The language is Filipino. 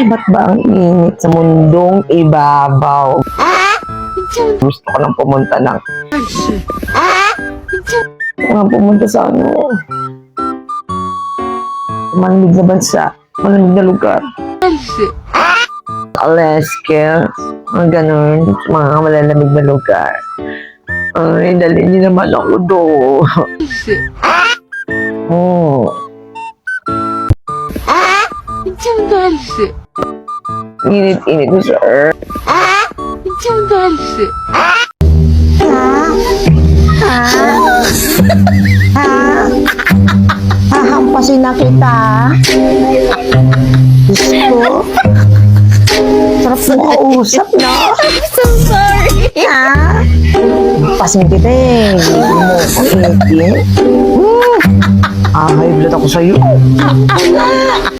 Ba't ba ang init sa mundong ibabaw? Gusto ko nang pumunta ng... pumunta sa malamig na bansa, malamig na lugar. Alaska, mga ganun, mga malalamig na lugar. Ay, dali niyo naman ako doon. Oh. Init-init mo, sir. Hahampasin na kita. Diyos ko. Sarap na kausap, no? I'm so sorry. Hahampasin kita eh. Hindi mo ako init-init. High blood ako sa'yo.